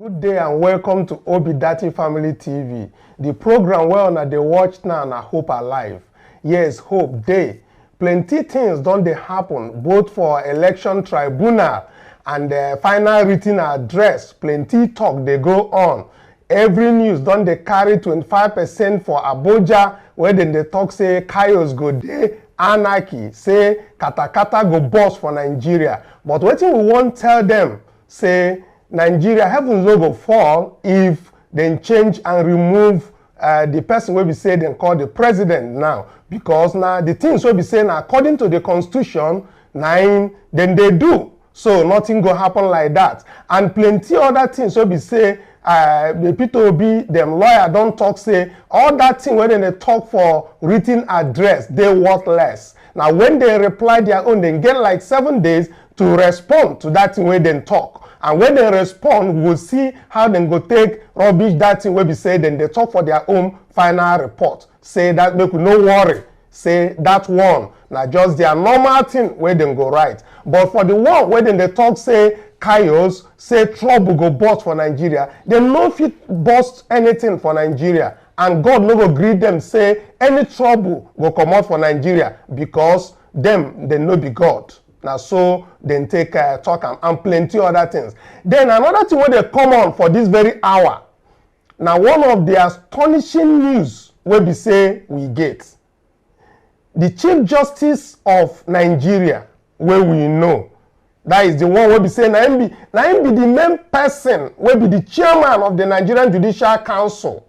Good day and welcome to Obidati Family TV, the program where they watch now and I hope alive. Yes, hope day. Plenty things don't they happen both for election tribunal and the final written address. Plenty talk they go on. Every news don't they carry 25% for Abuja where then they talk say chaos go day, anarchy, say katakata go boss for Nigeria. But what we won't tell them, say Nigeria heavens no go fall if they change and remove the person will be said and called the president now, because now the things will be saying according to the constitution, then they do. So nothing go happen like that. And plenty other things will be say the P2B, them lawyer don't talk say all that thing when they talk for written address, they worthless. Now when they reply their own, they get like 7 days to respond to that thing when they talk. And when they respond, we'll see how they go take rubbish that thing will be said, then they talk for their own final report. Say that make no worry. Say that one. Now just their normal thing where they go right. But for the one where they talk say chaos, say trouble go bust for Nigeria, they no fit bust anything for Nigeria. And God no go greet them say any trouble go come out for Nigeria because them they no be God. Now so then take talk and plenty other things. Then another thing where they come on for this very hour. Now one of the astonishing news where we say we get. The Chief Justice of Nigeria, where we know, that is the one where we say na him be the main person, where be the chairman of the Nigerian Judicial Council.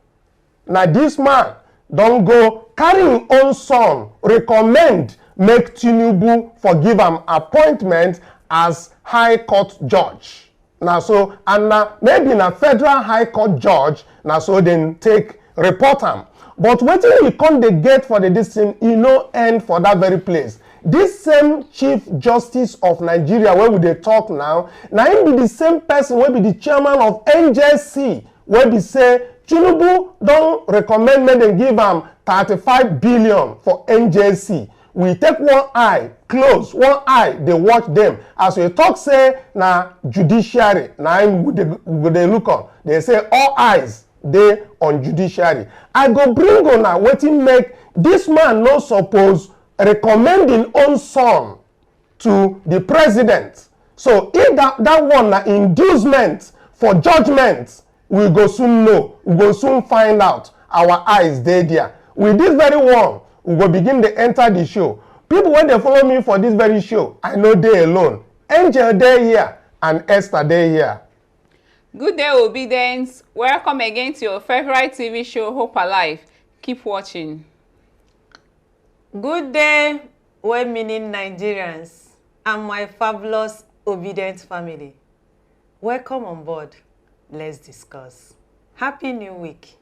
Now this man don't go carry his own son, recommend make Tinubu forgive him appointment as High Court judge. Now so, and now maybe in a federal High Court judge, now so then take report him. But wetin we come dey get for the this thing, e no end for that very place. This same Chief Justice of Nigeria where we dey talk now, na him be the same person wey be the chairman of NJC, where be say Tinubu don recommend make dem give am 35 billion for NJC. We take one eye close, one eye they watch them. As we talk say na judiciary, na him we dey look on. They say all eyes dey on judiciary. I go bring on now wetin make this man no suppose recommend him own son to the president. So if that one na inducement for judgment, we go soon know, we go soon find out. Our eyes dey there. With this very one, we go begin to enter the show. People when they follow me for this very show, I know they alone. Angel dey here and Esther dey here. Good day, Obedience. Welcome again to your favorite TV show, Hope Alive. Keep watching. Good day, well-meaning Nigerians and my fabulous Obedient family. Welcome on board. Let's discuss. Happy New Week.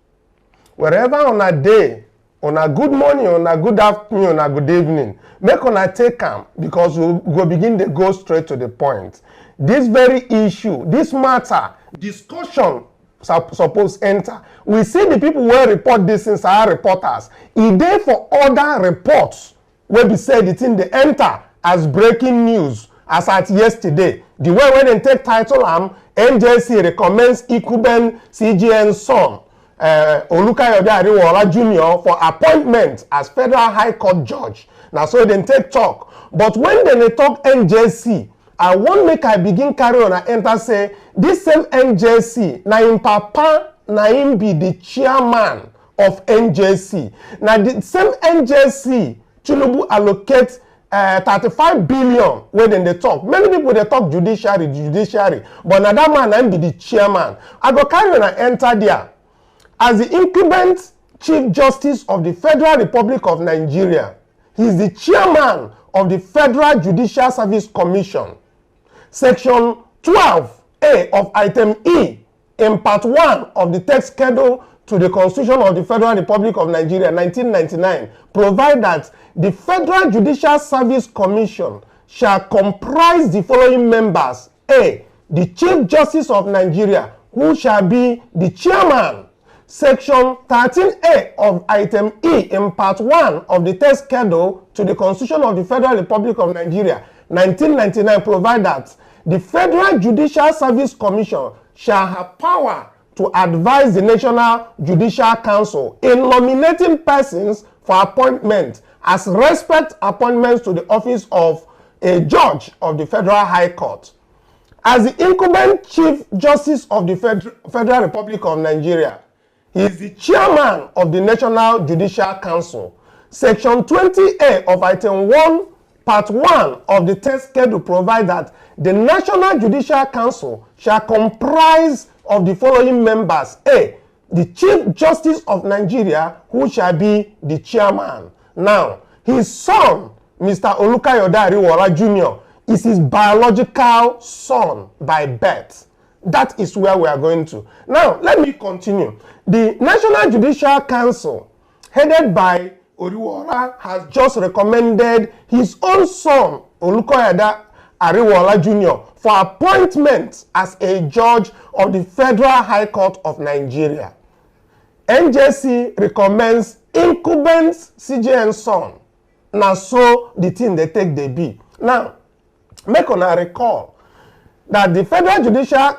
Wherever on a day, on a good morning, on a good afternoon, on a good evening, make on a take them because we go begin to go straight to the point. This very issue, this matter, discussion suppose enter. We see the people who report this since our reporters. E dey for other reports where be said it in the enter as breaking news as at yesterday. The way when they take title NJC recommends Ikuben CJN son Olukayode Ariwola Jr. for appointment as federal high court judge. Now so they take talk. But when they talk NJC, I want make I begin carry on and enter say this same NJC, na him papa, na him be the chairman of NJC. Now the same NJC, Tinubu allocate 35 billion when they talk. Many people they talk judiciary, but now that man na him be the chairman. I go carry on and enter there. As the incumbent Chief Justice of the Federal Republic of Nigeria, he is the chairman of the Federal Judicial Service Commission. Section 12A of Item E in Part 1 of the text schedule to the Constitution of the Federal Republic of Nigeria 1999 provide that the Federal Judicial Service Commission shall comprise the following members. A. The Chief Justice of Nigeria, who shall be the chairman. Section 13A of Item E in Part 1 of the text schedule to the Constitution of the Federal Republic of Nigeria 1999 provide that the Federal Judicial Service Commission shall have power to advise the National Judicial Council in nominating persons for appointment as respect appointments to the office of a judge of the Federal High Court. As the incumbent Chief Justice of the Federal Republic of Nigeria, he is the chairman of the National Judicial Council. Section 20A of Item 1, Part 1 of the text schedule provides that the National Judicial Council shall comprise of the following members. A, the Chief Justice of Nigeria, who shall be the chairman. Now, his son, Mr. Olukayode Ariwola Jr., is his biological son by birth. That is where we are going to. Now, let me continue. The National Judicial Council, headed by Oriwola, has just recommended his own son, Olukayode Ariwola Jr., for appointment as a judge of the Federal High Court of Nigeria. NJC recommends incumbent CJN son. Now, so the thing they take they be. Now, make una recall that the Federal Judicial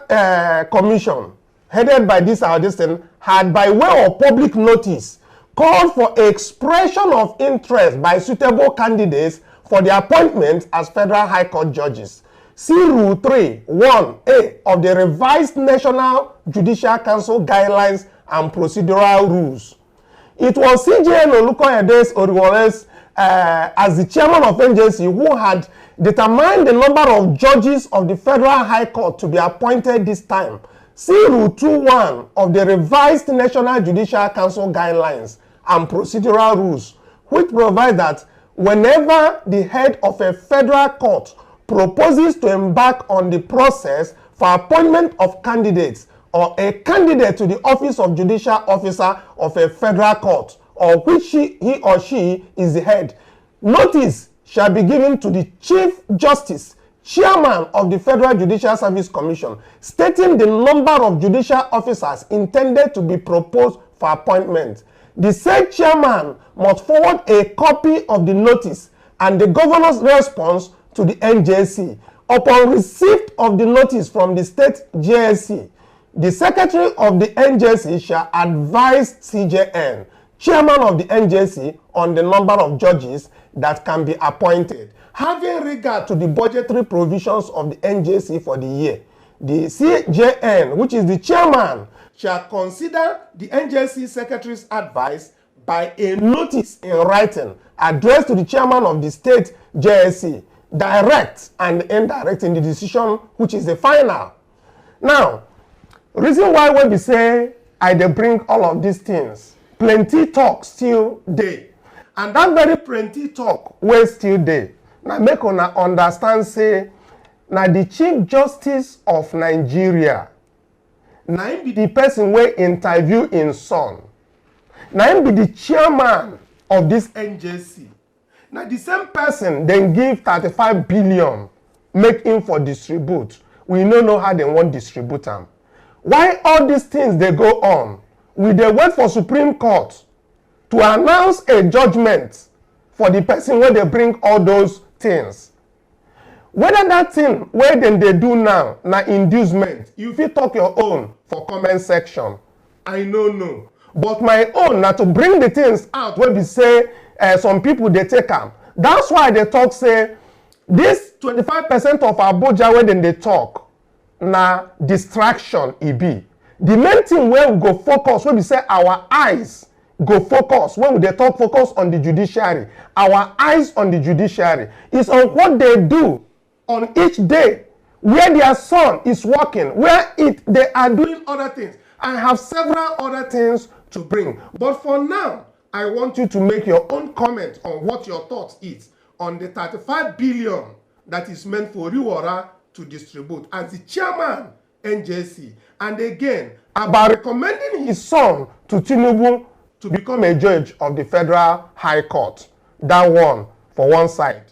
Commission, headed by this thing, had by way of public notice called for expression of interest by suitable candidates for the appointment as Federal High Court judges. See Rule 3(1)(a) of the revised National Judicial Council Guidelines and Procedural Rules. It was CJN Olukoyede's Oriwole's as the chairman of NJC who had determined the number of judges of the Federal High Court to be appointed this time. See Rule 2(1) of the revised National Judicial Council Guidelines and Procedural Rules, which provide that whenever the head of a federal court proposes to embark on the process for appointment of candidates or a candidate to the office of judicial officer of a federal court, or which he or she is the head, notice shall be given to the Chief Justice, Chairman of the Federal Judicial Service Commission, stating the number of judicial officers intended to be proposed for appointment. The said chairman must forward a copy of the notice and the governor's response to the NJC. Upon receipt of the notice from the state JSC, the secretary of the NJC shall advise CJN, chairman of the NJC, on the number of judges that can be appointed. Having regard to the budgetary provisions of the NJC for the year, the CJN, which is the chairman, shall consider the NJC secretary's advice by a notice in writing addressed to the chairman of the state JSC, direct and indirect in the decision, which is the final. Now, reason why when we say I dey bring all of these things, plenty talk still dey, and that very plenty talk wey still dey. Now make una understand say na the Chief Justice of Nigeria, na him be the person wey interview him son, na him be the chairman of this NJC. Na the same person then give 35 billion make him for distribute. We no know how they want distribute them. Why all these things they go on? We dey wait for Supreme Court to announce a judgment for the person where they bring all those things. Whether that thing where then they do now na inducement, you fit talk your own for comment section. I no know. But my own na to bring the things out where we say some people they take them. That's why they talk say this 25% of Abuja where then they talk na distraction e be. The main thing where we go focus, when we say our eyes go focus, when we dey talk focus on the judiciary, our eyes on the judiciary is on what they do on each day, where their son is working, where they are doing other things. I have several other things to bring, but for now I want you to make your own comment on what your thoughts is on the 35 billion that is meant for Oriwola to distribute as the chairman NJC, and again about recommending his son to Tinubu to become a judge of the Federal High Court. That one for one side.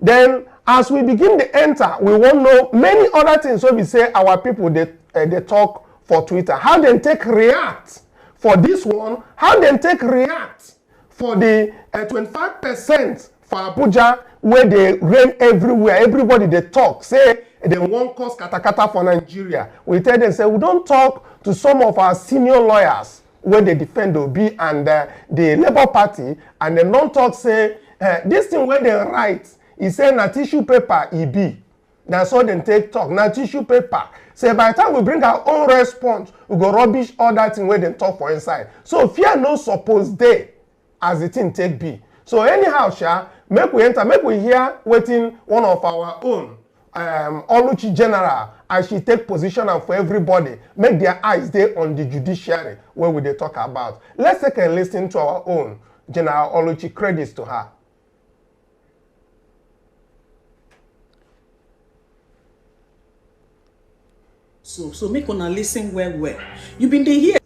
Then as we begin to enter, we want to know many other things. So we say our people they talk for Twitter, how they take react for this one, how they take react for the 25% for Abuja, where they reign everywhere. Everybody they talk say they won't cause katakata for Nigeria. We tell them, say, we don't talk to some of our senior lawyers when they defend Obi and the Labour Party, and they don't talk, say, this thing where they write, he say, na tissue paper, e be. That's all they take talk, na tissue paper. Say, by the time we bring our own response, we go rubbish all that thing where they talk for inside. So fear no suppose they, as the thing take be. So anyhow, Sha, make we enter, make we hear waiting one of our own, Oluchi General, as she take position and for everybody, make their eyes stay on the judiciary where we they talk about. Let's take a listen to our own General Oluchi. Credits to her. So make una listen well. You been dey hear.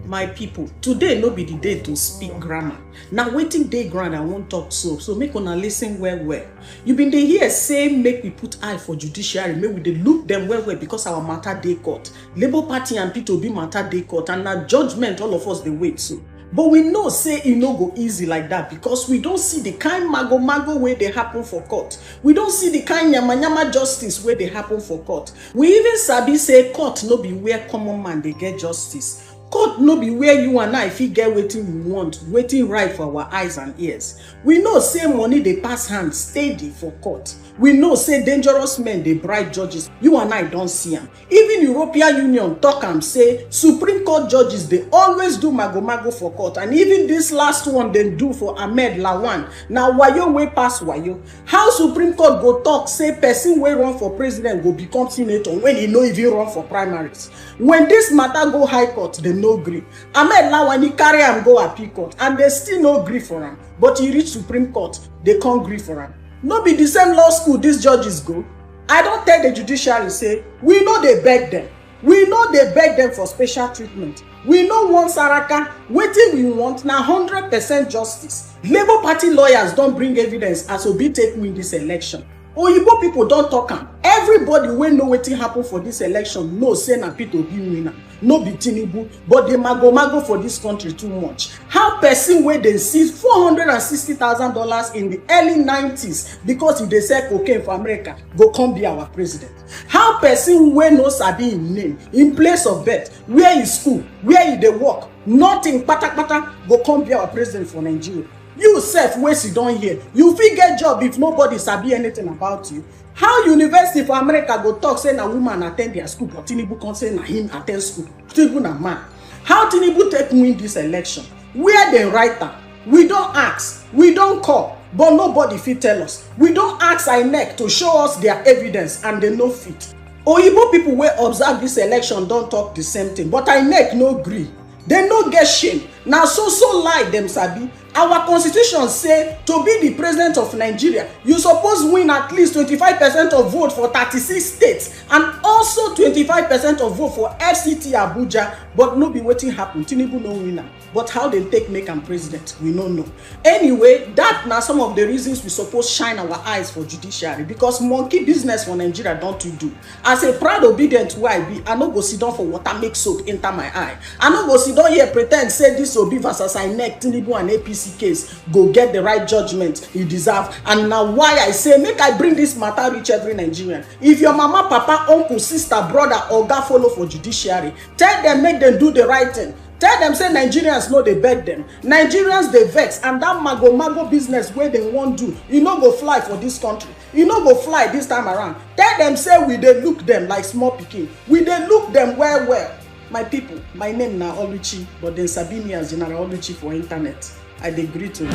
My people, today no be the day to speak grammar. Now waiting day ground I won't talk so make una listen well. You been dey hear say make we put eye for judiciary, make we dey look them well because our matter dey court. Labour Party and P2B matter dey court, and na judgment all of us dey wait so. But we know say e no go easy like that because we don't see the kind mago way they happen for court. We don't see the kind nyama justice where they happen for court. We even sabi say court no be where common man they get justice. Court no be where you and I fit get wetin we want, waiting right for our eyes and ears. We know say money they pass hands steady for court. We know say dangerous men they bribe judges. You and I don't see them. Even European Union talk am say Supreme Court judges they always do mago for court, and even this last one they do for Ahmed Lawan. Now wayo way pass wayo. How Supreme Court go talk say person wey run for president go become senator when he no even run for primaries? When this matter go high court, they no gree. Ahmed Lawan he carry am go appeal court and they still no gree for him. But he reach Supreme Court, they can't gree for him. No be the same law school these judges go. I don't tell the judiciary say we know they beg them. We know they beg them for special treatment. We know one Saraka, waiting we want now 100% justice. Labour Party lawyers don't bring evidence as Obi take win this election. Oyibo people don't talk am. Everybody wey know wetin happen for this election know say na P2B winner. No be Tinubu, but the mago for this country too much. How person wey dey seize $460,000 in the early 90s because if they sell cocaine for America go come be our president? How person wey no sabi him name in place of birth, where he school, where he dey work, nothing pata go come be our president for Nigeria? You self wey sit down here, you fit get job if nobody sabi anything about you. How University for America go talk say na woman attend their school, but Tinubu can't say na him attend school? Tinubu na man. How Tinubu take win this election? Where they write am? We don't ask, we don't call, but nobody fit tell us. We don't ask INEC to show us their evidence, and they no fit. Oyibo people wey observe this election don't talk the same thing, but INEC no gree. They no get shame. Now so lie them sabi. Our constitution say to be the president of Nigeria, you suppose win at least 25% of vote for 36 states and also 25% of vote for FCT Abuja, but no be wetin happen. Tinubu no winner. But how they take make am president, we no know. Anyway, that na some of the reasons we suppose shine our eyes for judiciary, because monkey business for Nigeria don't to do. As a proud obedient who I be, I no go sit down for water make soap enter my eye. I no go sit down here pretend say this Obi versus INEC, Tinubu and APC case go get the right judgment he deserve. And now why I say make I bring this matter reach every Nigerian. If your mama, papa, uncle, sister, brother or God follow for judiciary, tell them make them do the right thing. Tell them say Nigerians know they beg them. Nigerians they vex, and that mago business where they won't do, you no go fly for this country. You no go fly this time around. Tell them say we they look them like small pikin. We they look them well. My people, my name na Oluchi, but then sabi me as General Oluchi for internet. I agree to you.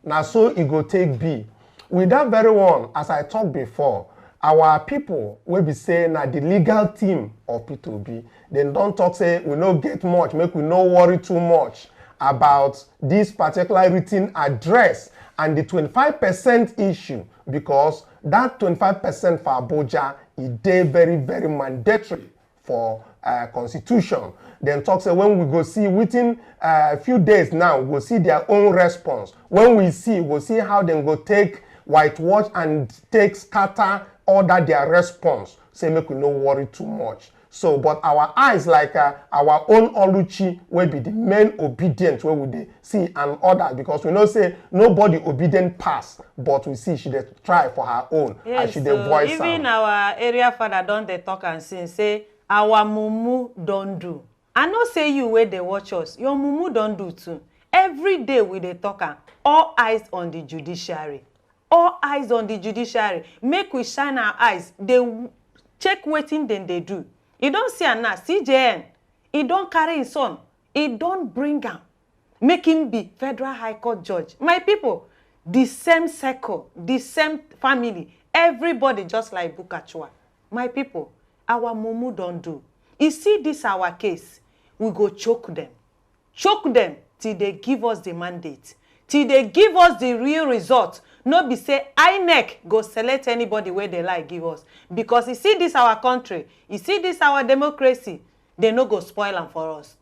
Now so it go take be. With that very one, as I talked before, our people will be saying that the legal team of P2B, they don't talk say we no get much, make we no worry too much about this particular written address and the 25% issue, because that 25% for Abuja is very mandatory for constitution. Then talk say when we go see within a few days now, we'll see their own response. When we see, we'll see how they go take whitewash and take scatter order their response. Say make we no worry too much. So, but our eyes, like our own Oluchi, will be the main obedient where we dey see and others, because we know say nobody obedient pass, but we see she dey try for her own, yes, and she dey voice even our area father don dey talk and sing say our mumu don do. I know say you where they watch us, your mumu don do too. Every day we dey talk am, all eyes on the judiciary. All eyes on the judiciary. Make we shine our eyes. They check wetin dem dey do. You don't see am now, CJN, he don't carry his son, he don't bring him, make him be Federal High Court judge. My people, the same circle, the same family, everybody just like Bukachua. My people, our mumu don't do. You see this our case, we go choke them till they give us the mandate, till they give us the real result. No be say INEC go select anybody where they like give us. Because you see this our country, you see this our democracy, they no go spoil them for us.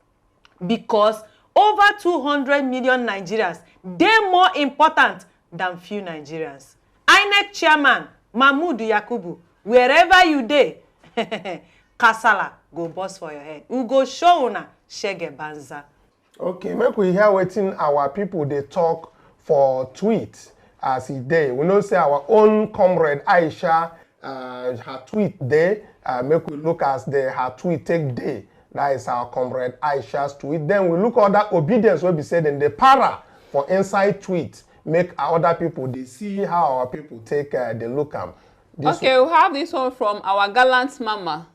Because over 200 million Nigerians, they more important than few Nigerians. INEC chairman, Mahmoud Yakubu, wherever you dey, Kasala go bust for your head. We go show una shege banza. Okay, make we hear wetin our people they talk for tweet. As he day, we know say our own comrade Aisha, her tweet day, make we look as her tweet take day. That is our comrade Aisha's tweet. Then we look other obedience will be said in the para for inside tweet. Make other people they see how our people take the look am. Okay, we have this one from our gallant mama,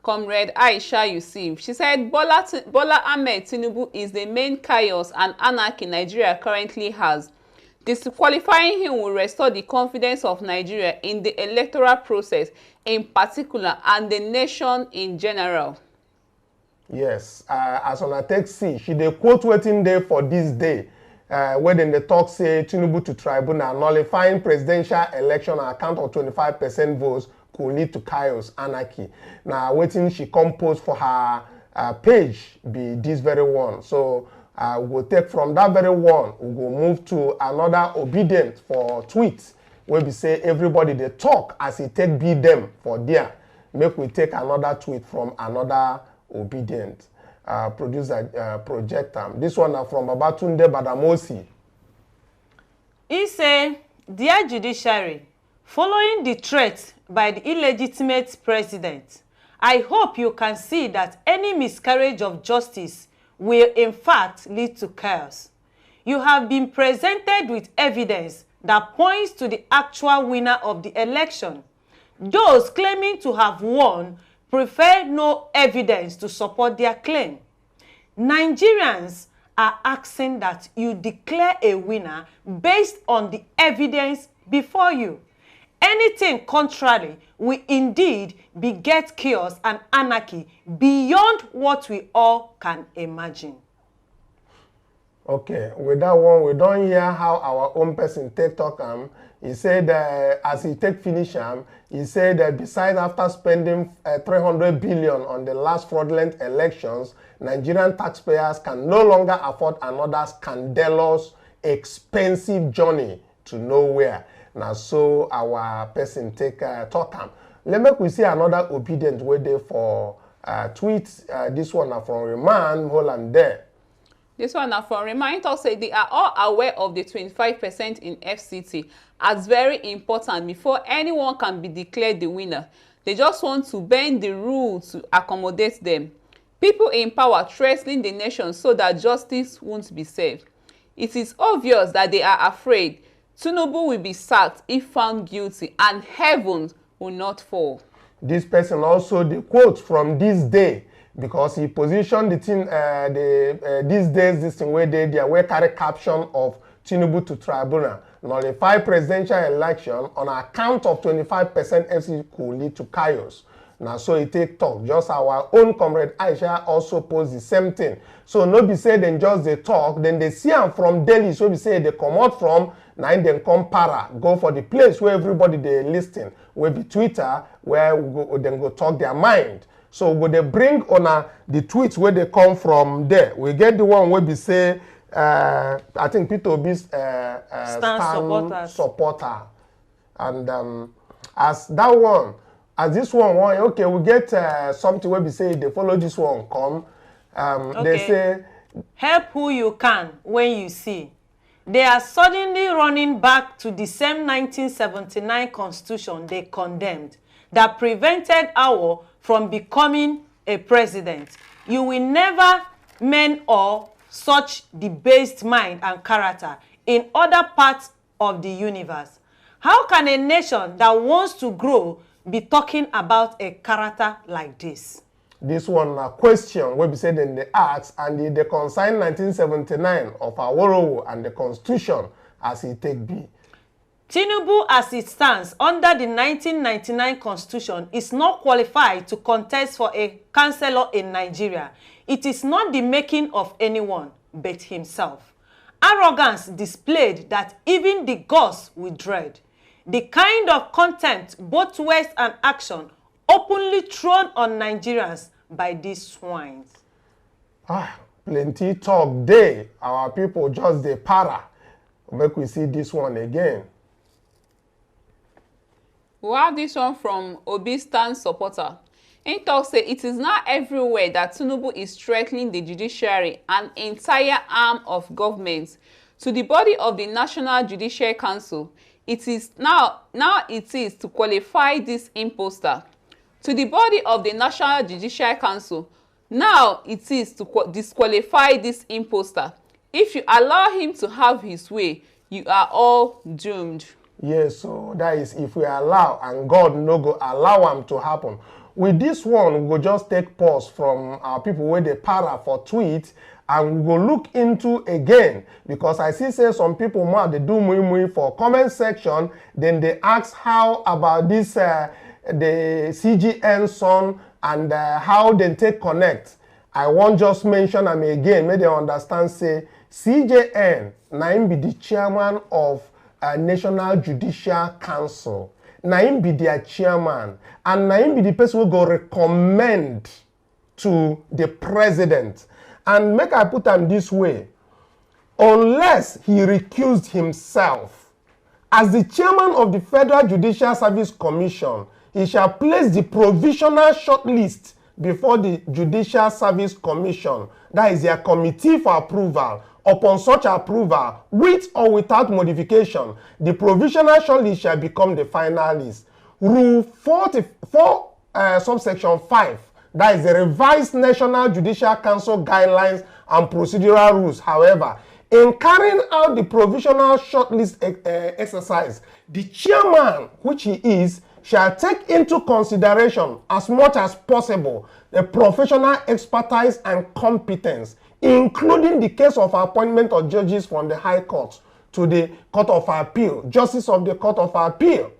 comrade Aisha Yusuf. She said Bola Ahmed Tinubu is the main chaos and anarchy Nigeria currently has. Disqualifying him will restore the confidence of Nigeria in the electoral process in particular and the nation in general. Yes, as on a text see, she dey quote waiting there for this day, where then the talk say Tinubu to tribunal nullifying presidential election on account of 25% votes could lead to chaos, anarchy. Now waiting she composed for her page be this very one. So we'll take from that very one, we'll go move to another obedient for tweets, where we say everybody they talk as he take be them for there. Make we take another tweet from another obedient producer projector. This one is from Babatunde Badamosi. He say, dear judiciary, following the threat by the illegitimate president, I hope you can see that any miscarriage of justice will in fact lead to chaos. You have been presented with evidence that points to the actual winner of the election. Those claiming to have won prefer no evidence to support their claim. Nigerians are asking that you declare a winner based on the evidence before you. Anything contrary will indeed beget chaos and anarchy beyond what we all can imagine. Okay, with that one, we don't hear how our own person take talk he said as he take finish he said that besides after spending 300 billion on the last fraudulent elections, Nigerian taxpayers can no longer afford another scandalous, expensive journey to nowhere. Now, so our person take talk Let me see another obedient way there for tweets. This one from Remand Holland there. This one from Remind us say they are all aware of the 25% in FCT as very important before anyone can be declared the winner. They just want to bend the rules to accommodate them. People in power threatening the nation so that justice won't be served. It is obvious that they are afraid Tinubu will be sacked if found guilty and heaven will not fall. This person also the quote from this day, because he positioned the thing these days this thing where they were carry caption of Tinubu to tribunal nullify presidential election on account of 25% FC could lead to chaos. Now so it take talk. Just our own comrade Aisha also posed the same thing. So no be say then just they talk, then they see them from Delhi, so we say they come out from now then come para, go for the place where everybody they listing, where be Twitter, where we go, then go talk their mind. So when they bring on the tweets where they come from there, we get the one where we say, I think Peter Obi's Stan supporter. And as that one, as this one, okay, we get something where we say they follow this one, come. Okay. They say, help who you can when you see. They are suddenly running back to the same 1979 constitution they condemned that prevented Awo from becoming a president. You will never men or such debased mind and character in other parts of the universe. How can a nation that wants to grow be talking about a character like this? This one a question will be said in the acts and the consign 1979 of Awolowo and the constitution as it take be. Tinubu, as it stands under the 1999 constitution, is not qualified to contest for a councillor in Nigeria. It is not the making of anyone but himself. Arrogance displayed that even the gods will dread. The kind of contempt, both words and action, openly thrown on Nigerians by these swines. Plenty talk day. Our people just the para. Make we see this one again. We have this one from Obi Stan supporter. He talks say it is not everywhere that Tinubu is threatening the judiciary, an entire arm of government, to the body of the National Judicial Council. It is now it is to qualify this imposter. To the body of the National Judicial Council, now it is to disqualify this imposter. If you allow him to have his way, you are all doomed. Yes, so that is if we allow, and God no go allow him to happen. With this one, we will just take pause from our people where they para for tweet, and we will look into again, because I see say some people more they do muy for comment section, then they ask how about this the CJN son and how they take connect. I won't just mention them again, make they understand say CJN na him be the chairman of National Judicial Council. Na him be their chairman, and na him be the person who go recommend to the president. And make I put him this way, unless he recused himself as the chairman of the Federal Judicial Service Commission, he shall place the provisional shortlist before the Judicial Service Commission. That is their committee for approval. Upon such approval, with or without modification, the provisional shortlist shall become the final list. Rule 44, subsection 5, that is the revised National Judicial Council guidelines and procedural rules. However, in carrying out the provisional shortlist exercise, the chairman, which he is, shall take into consideration as much as possible the professional expertise and competence, including the case of appointment of judges from the High Court to the Court of Appeal, justice of the Court of Appeal.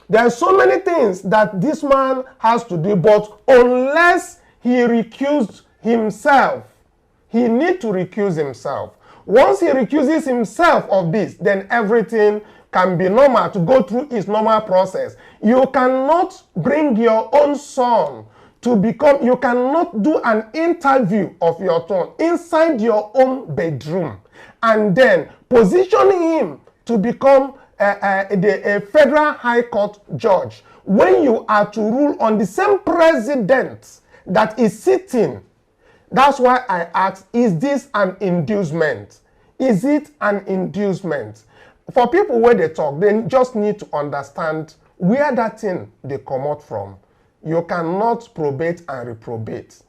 There are so many things that this man has to do, but unless he recused himself, he needs to recuse himself. Once he recuses himself of this, then everything can be normal to go through his normal process. You cannot bring your own son to become, you cannot do an interview of your son inside your own bedroom and then position him to become a federal high court judge when you are to rule on the same president that is sitting. That's why I ask, is this an inducement? Is it an inducement? For people where they talk, they just need to understand where that thing they come out from. You cannot probate and reprobate.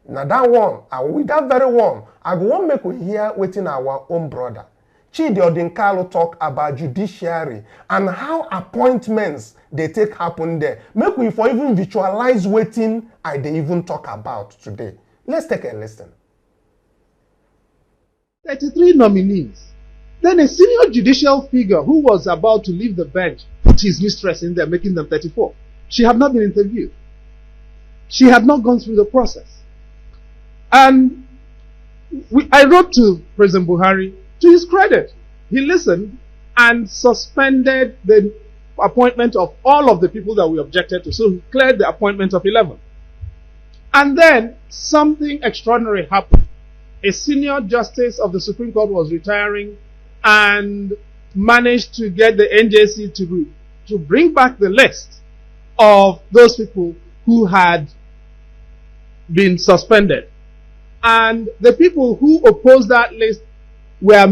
Now that one, and with that very one, I go want make we hear waiting our own brother Chidi Odinkalo talk about judiciary and how appointments they take happen there. Make we for even visualize waiting I they even talk about today. Let's take a listen. 33 nominees. Then a senior judicial figure who was about to leave the bench put his mistress in there, making them 34. She had not been interviewed. She had not gone through the process. And I wrote to President Buhari, to his credit, he listened and suspended the appointment of all of the people that we objected to. So he cleared the appointment of 11. And then something extraordinary happened. A senior justice of the Supreme Court was retiring and managed to get the NJC to bring back the list of those people who had been suspended. And the people who opposed that list were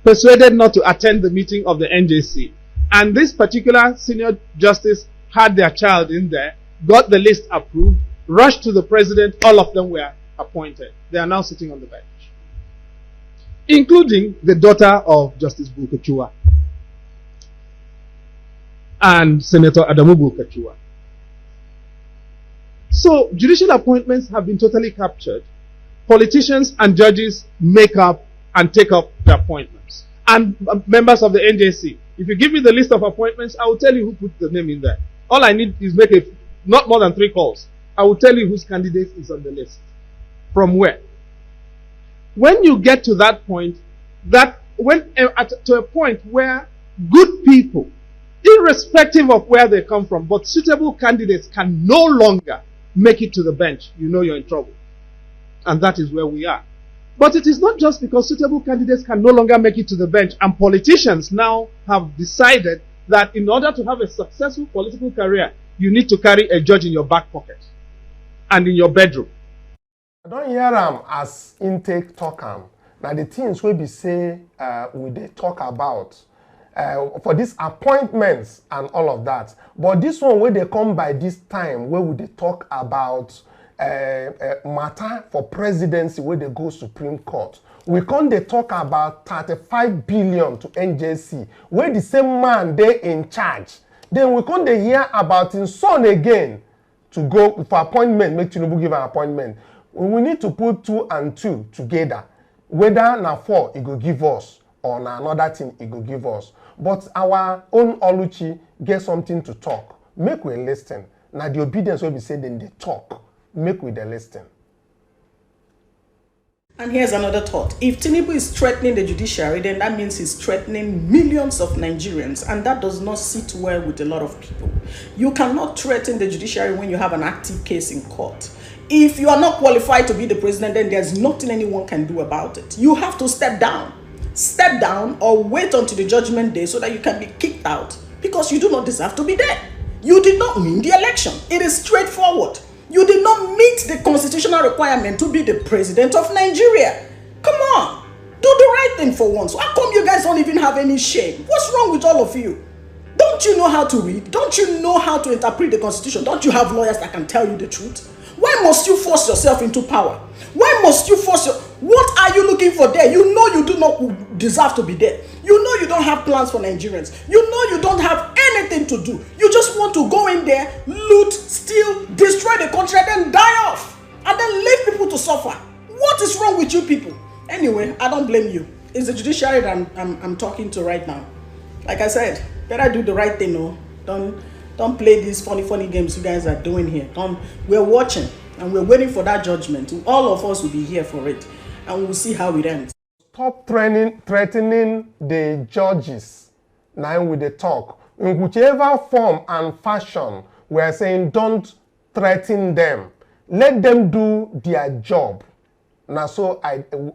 persuaded not to attend the meeting of the NJC. And this particular senior justice had their child in there, got the list approved, rushed to the president, all of them were appointed. They are now sitting on the bench, including the daughter of Justice Bulkachua and Senator Adamu Bulkachua. So judicial appointments have been totally captured. Politicians and judges make up and take up the appointments. And members of the NJC, if you give me the list of appointments, I will tell you who put the name in there. All I need is make not more than 3 calls. I will tell you whose candidate is on the list. From where? When you get to that point, to a point where good people, irrespective of where they come from, but suitable candidates can no longer make it to the bench, you know you're in trouble. And that is where we are. But it is not just because suitable candidates can no longer make it to the bench, and politicians now have decided that in order to have a successful political career, you need to carry a judge in your back pocket and in your bedroom. I don't hear them as intake talk. Now the things we be say we they talk about for these appointments and all of that. But this one where they come by this time, where would they talk about matter for presidency where they go Supreme Court. We can't they talk about 35 billion to NJC, where the same man they in charge. Then we can't they hear about his son again to go for appointment, make Tinubu give an appointment. We need to put 2 and 2 together. Whether na 4 it go give us or na another thing it go give us. But our own Oluchi get something to talk. Make we listen. Now the obedience will be said then they talk. Make with the listen. And here's another thought. If Tinubu is threatening the judiciary, then that means he's threatening millions of Nigerians, and that does not sit well with a lot of people. You cannot threaten the judiciary when you have an active case in court. If you are not qualified to be the president, then there's nothing anyone can do about it. You have to step down. Step down or wait until the judgment day so that you can be kicked out, because you do not deserve to be there. You did not win the election. It is straightforward. You did not meet the constitutional requirement to be the president of Nigeria. Come on. Do the right thing for once. How come you guys don't even have any shame? What's wrong with all of you? Don't you know how to read? Don't you know how to interpret the constitution? Don't you have lawyers that can tell you the truth? Why must you force yourself into power? Why must you force your... What are you looking for there? You know you do not deserve to be there. You know you don't have plans for Nigerians. You know you don't have anything to do. You just want to go in there, loot, steal, destroy the country, and then die off. And then leave people to suffer. What is wrong with you people? Anyway, I don't blame you. It's the judiciary that I'm talking to right now. Like I said, better do the right thing, no? Don't play these funny games you guys are doing here. We're watching and we're waiting for that judgment. All of us will be here for it, and we'll see how it ends. Stop threatening the judges. Now with the talk, in whichever form and fashion, we are saying don't threaten them. Let them do their job. Now, so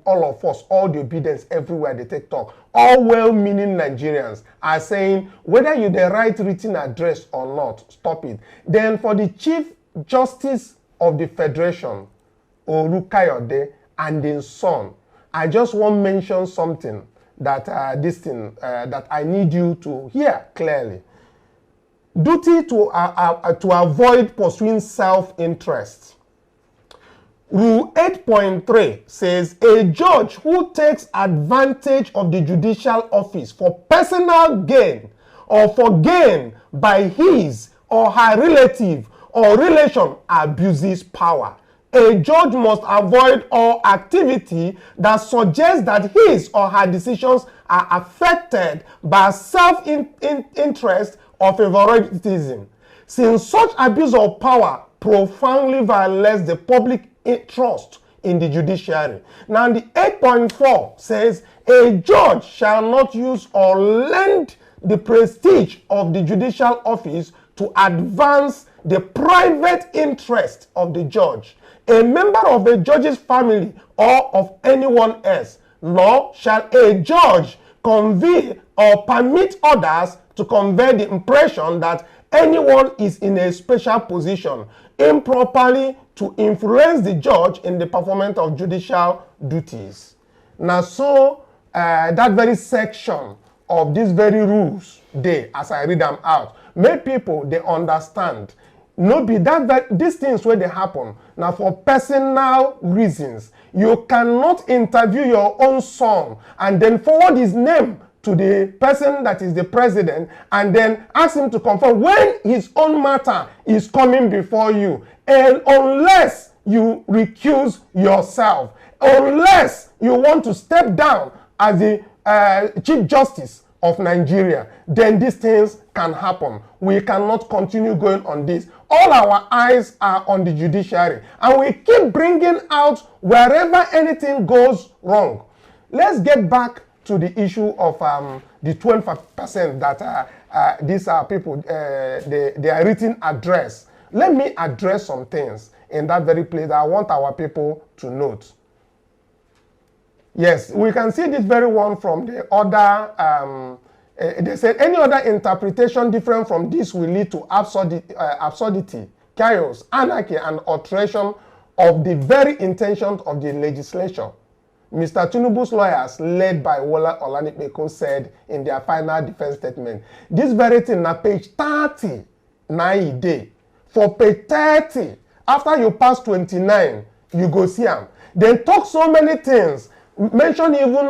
all of us, all the obedience everywhere they take talk, all well-meaning Nigerians are saying whether you the right written address or not, stop it. Then for the Chief Justice of the Federation, Olukayode, and his son, I just want to mention something that that I need you to hear clearly. Duty to avoid pursuing self-interest. Rule 8.3 says a judge who takes advantage of the judicial office for personal gain or for gain by his or her relative or relation abuses power. A judge must avoid all activity that suggests that his or her decisions are affected by self-interest or favoritism, since such abuse of power profoundly violates the public trust in the judiciary. Now, the 8.4 says a judge shall not use or lend the prestige of the judicial office to advance the private interest of the judge, a member of a judge's family, or of anyone else, nor shall a judge convey or permit others to convey the impression that anyone is in a special position improperly to influence the judge in the performance of judicial duties. Now, so that very section of these very rules, as I read them out, make people they understand. No be that these things where they happen now for personal reasons. You cannot interview your own son and then forward his name to the person that is the president and then ask him to confirm when his own matter is coming before you. And unless you recuse yourself, unless you want to step down as the Chief Justice of Nigeria, then these things can happen. We cannot continue going on this. All our eyes are on the judiciary, and we keep bringing out wherever anything goes wrong. Let's get back to the issue of the 25% that these are people, they are written address. Let me address some things in that very place that I want our people to note. Yes, we can see this very one from the other. They said any other interpretation different from this will lead to absurdity, chaos, anarchy, and alteration of the very intentions of the legislature. Mr. Tinubu's lawyers, led by Wola Olanipekun, said in their final defense statement, this very thing na page 30, 9 day. For page 30, after you pass 29, you go see them. They talk so many things. Mention even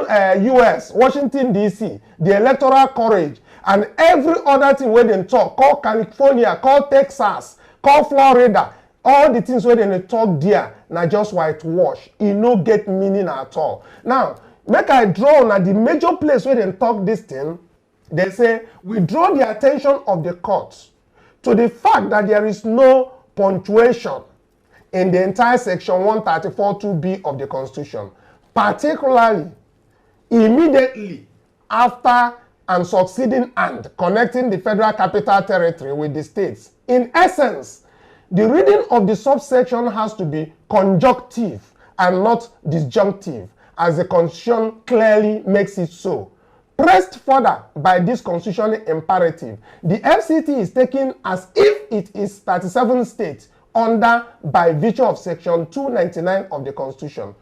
US, Washington, D.C., the electoral college, and every other thing where they talk, call California, call Texas, call Florida, all the things where they talk there, now just whitewash. It no get meaning at all. Now, make I draw on the major place where they talk this thing, they say, we draw the attention of the courts to the fact that there is no punctuation in the entire section 134(2)b of the Constitution. Particularly, immediately after and succeeding and connecting the Federal Capital Territory with the states. In essence, the reading of the subsection has to be conjunctive and not disjunctive, as the Constitution clearly makes it so. Pressed further by this constitutional imperative, the FCT is taken as if it is 37 states under by virtue of Section 299 of the Constitution.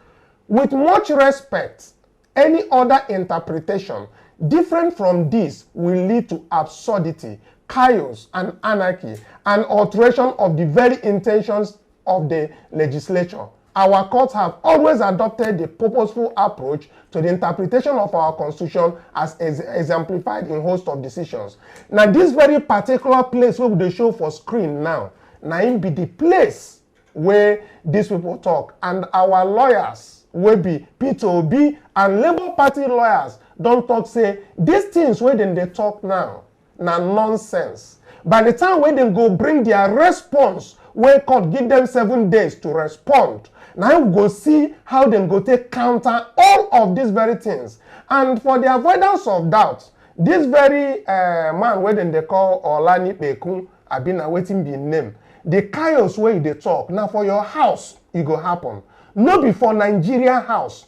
With much respect, any other interpretation different from this will lead to absurdity, chaos, and anarchy, and alteration of the very intentions of the legislature. Our courts have always adopted the purposeful approach to the interpretation of our Constitution as exemplified in a host of decisions. Now, this very particular place where they show for screen now it be the place where these people talk, and our lawyers will be P2B and Labour Party lawyers don't talk say these things where they talk now nonsense. By the time when they go bring their response, where court give them 7 days to respond, now we go see how they go take counter all of these very things. And for the avoidance of doubt, this very man where they call Olanipekun Abina waiting be named, the chaos where they talk now for your house it go happen. No be for Nigeria house.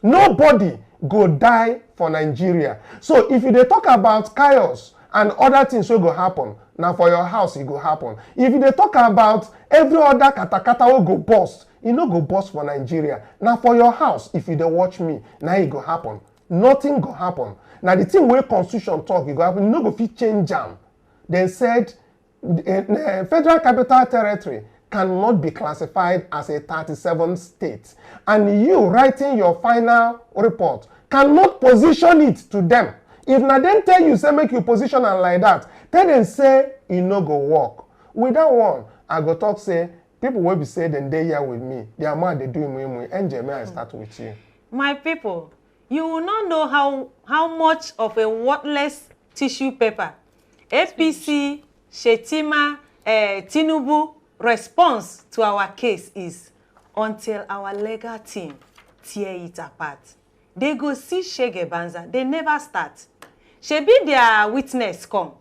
Nobody go die for Nigeria. So if they talk about chaos and other things will go happen, now for your house it go happen. If they talk about every other katakata will go bust, it no go bust for Nigeria. Now for your house, if you don't watch me, now it go happen. Nothing go happen. Now the thing where Constitution talk, it go happen. You no go fit change jam. They said Federal Capital Territory cannot be classified as a 37 state. And you writing your final report cannot position it to them. If na them tell you, say make you position and like that, tell them say it no go work. With that one, I go talk say, people will be saying then they here with me. The amount they do me. Angel, may I start with you? My people, you will not know how much of a worthless tissue paper APC, Shetima, Tinubu response to our case is until our legal team tear it apart. They go see Shege Banza. They never start. Shebi their witness come.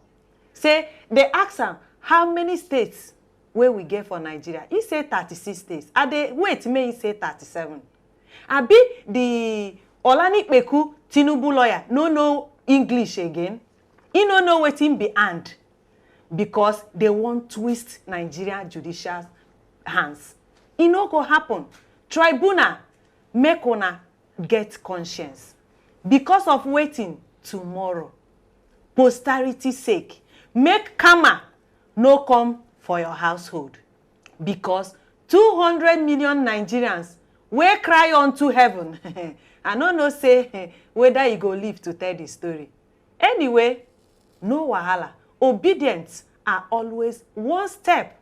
Say, they ask him, how many states where we get for Nigeria? He say 36 states. And they wait, may he say 37. Abi the because they want twist Nigerian judicial hands. It no go happen. Tribunal, make una get conscience. Because of waiting tomorrow, posterity's sake, make karma no come for your household. Because 200 million Nigerians will cry unto heaven. I don't know say whether you go live to tell the story. Anyway, no wahala. Obedience are always one step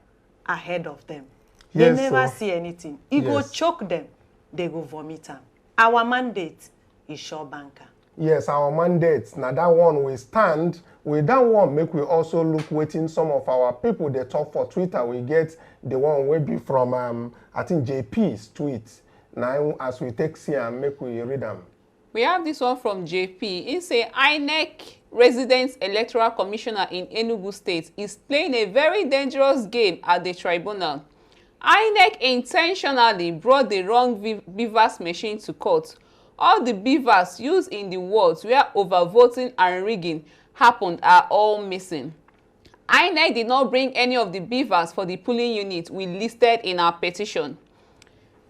ahead of them. Yes, they never see anything. You go choke them, they go vomit them. Our mandate is sure banker. Yes, our mandate. Now that one we stand. With that one, make we also look waiting some of our people they talk for Twitter. We get the one will be from I think JP's tweet. Now as we take see and make we read them. We have this one from JP. He say INEC resident electoral commissioner in Enugu State is playing a very dangerous game at the tribunal. INEC intentionally brought the wrong beavers machine to court. All the beavers used in the wards where overvoting and rigging happened are all missing. INEC did not bring any of the beavers for the polling unit we listed in our petition.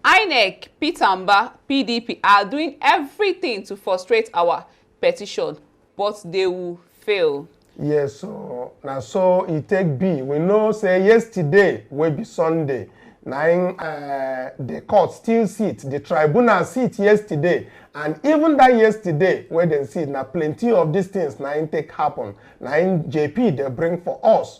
INEC, Pitamba, PDP are doing everything to frustrate our petition, but they will fail. Yes, so now so it take B. We know say yesterday will be Sunday. Now the court still sit, the tribunal sit yesterday, and even that yesterday where they sit, now plenty of these things now take happen. Now in JP they bring for us.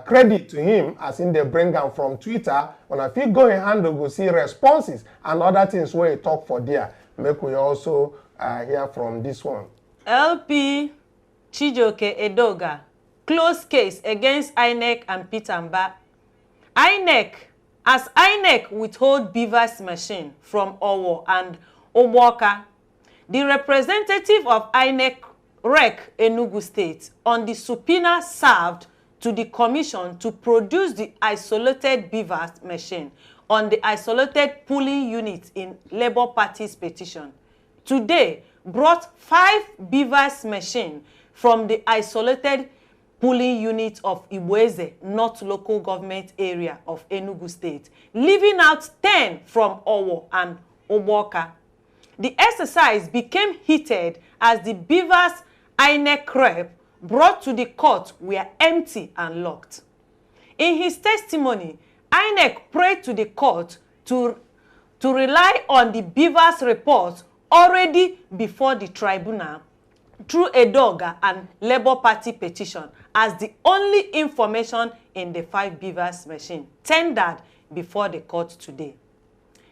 Credit to him as in they bring them from Twitter. When I feel go in hand, go see responses and other things where he talk for there. Make we also hear from this one. LP Chijoke Edoga, close case against INEC and Pitamba. INEC, as INEC withhold beavers machine from Owo and Omoka, the representative of INEC REC Enugu State on the subpoena served to the commission to produce the isolated beavers machine on the isolated polling unit in Labour Party's petition. Today, brought 5 beavers machine from the isolated polling unit of Iweze, North Local Government Area of Enugu State, leaving out 10 from Owo and Omoka. The exercise became heated as the beavers INEC rep brought to the court were empty and locked. In his testimony, INEC prayed to the court to rely on the beavers report already before the tribunal through Edoga and Labour Party petition as the only information in the 5 beavers machine tendered before the court today.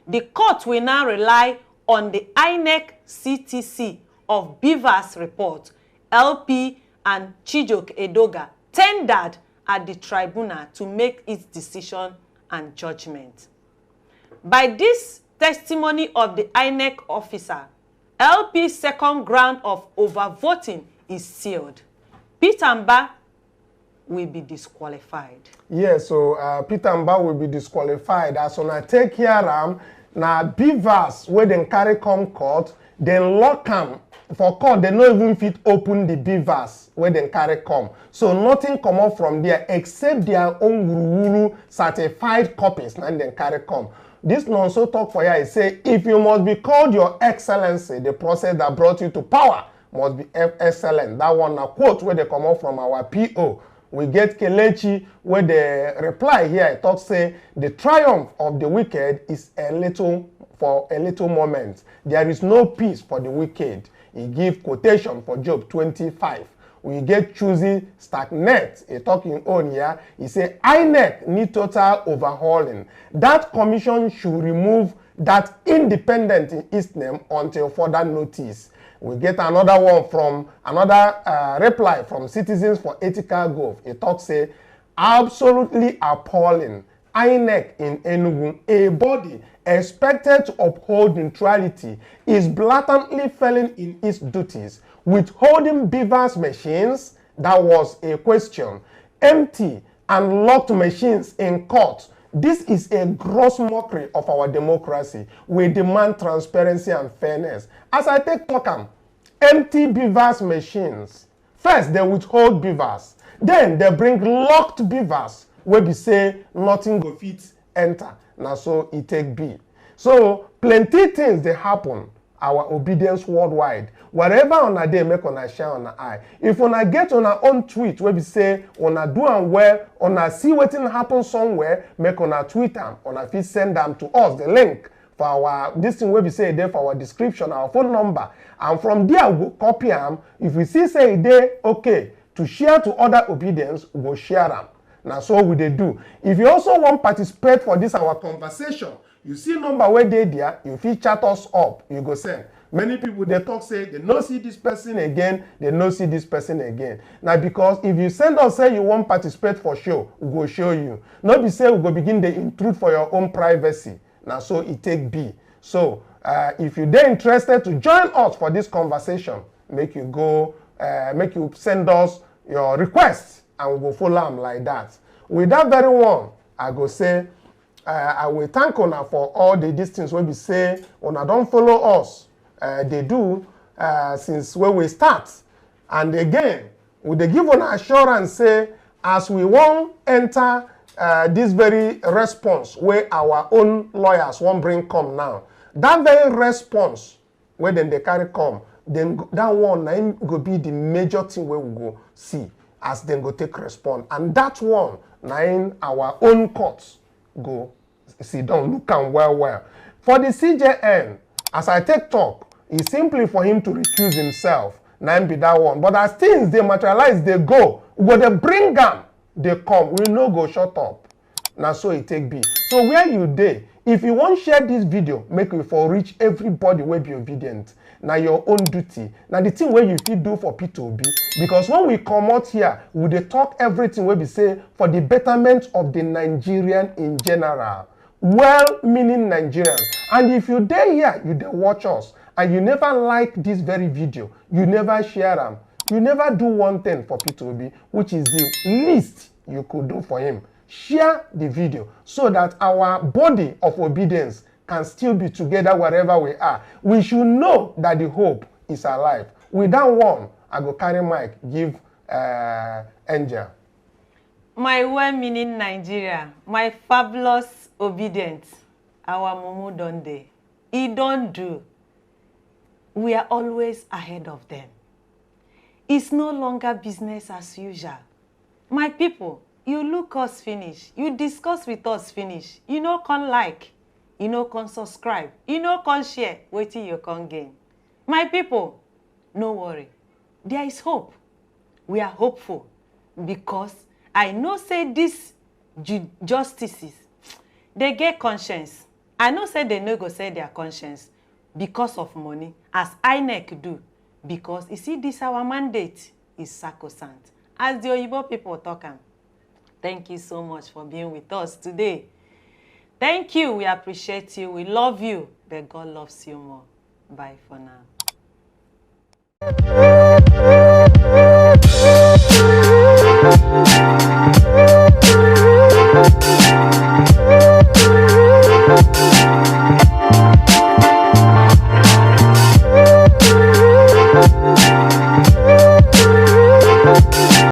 The court will now rely on the INEC CTC of beavers report, LP and Chijoke Edoga tendered at the tribunal to make its decision and judgment. By this testimony of the INEC officer, LP's second ground of overvoting is sealed. Pitamba will be disqualified. Yes, so Pitamba will be disqualified. As on I take here now beavers where they carry come court, then lock them for court. They not even fit open the beavers where they carry come. So nothing come up from there except their own wuru certified copies and then carry come. This non-so talk for you is say, if you must be called your excellency, the process that brought you to power must be excellent. That one a quote where they come out from our PO. We get Kelechi where the reply here, it talks say, the triumph of the wicked is for a little moment. There is no peace for the wicked. He give quotation for Job 25. We get choosy stagnate, a talking on here. He say INEC need total overhauling. That commission should remove that independent in its name until further notice. We get another one from another reply from Citizens for Ethical Growth. It talks say absolutely appalling. INEC in Enugu, a body expected to uphold neutrality, is blatantly failing in its duties. Withholding beavers machines, that was a question. Empty and locked machines in court. This is a gross mockery of our democracy. We demand transparency and fairness. As I take talk, empty beavers machines First, they withhold beavers. Then, they bring locked beavers where we say nothing go fit enter. Now, so it take be. So, plenty things they happen. Our obedience worldwide. Whatever on a day, make on a share on a eye. If on a get on our own tweet where we say on a do and well, on a see what happen somewhere, make on a tweet them, on a feed send them to us the link for our this thing where we say there for our description, our phone number, and from there we we'll copy them. If we see say they okay to share to other obedience, we will share them. Now so we they do. If you also want to participate for this our conversation, you see number where they there, you feel chat us up, you go send. Many people they talk say they no see this person again, they no see this person again. Now because if you send us say you want participate for show, we go show you. Not be say we go begin to intrude for your own privacy. Now so it take be. So if you dey interested to join us for this conversation, make you go, make you send us your requests and we go follow them like that. With that very one, I go say. I will thank Ona for all the distance when we say Ona don't follow us. They do since when we start. And again, we they give Ona assurance say as we won't enter this very response where our own lawyers won't bring come now. That very response where then they carry come, then that one now go be the major thing where we go see as then go take respond. And that one now in our own courts go sit down, look and well. For the CJN, as I take talk, it's simply for him to recuse himself. Now be that one. But as things they materialize, they go. We they bring them, they come. We no go shut up. Now so it take be. So where you dey, if you want share this video, make it for reach everybody will be obedient. Now your own duty. Now the thing where you fit do for P2B. Because when we come out here, we dey talk everything where we say for the betterment of the Nigerian in general. Well-meaning Nigerians. And if you dey here, you dey watch us, and you never like this very video, you never share them, you never do one thing for P2B, which is the least you could do for him. Share the video so that our body of obedience can still be together wherever we are. We should know that the hope is alive. With that one, I go carry mic, give Angel. My well-meaning Nigeria, my fabulous obedient, our mumu don dey. He don't do. We are always ahead of them. It's no longer business as usual. My people, you look us finish, you discuss with us finish, you no can like, you no can subscribe, you no can share, wait till you can gain. My people, no worry, there is hope. We are hopeful because I know say these justices, they get conscience. I know say they no go say their conscience because of money, as INEC do, because you see this our mandate is sacrosanct. As the Oyibo people talk. Thank you so much for being with us today. Thank you. We appreciate you. We love you. But God loves you more. Bye for now.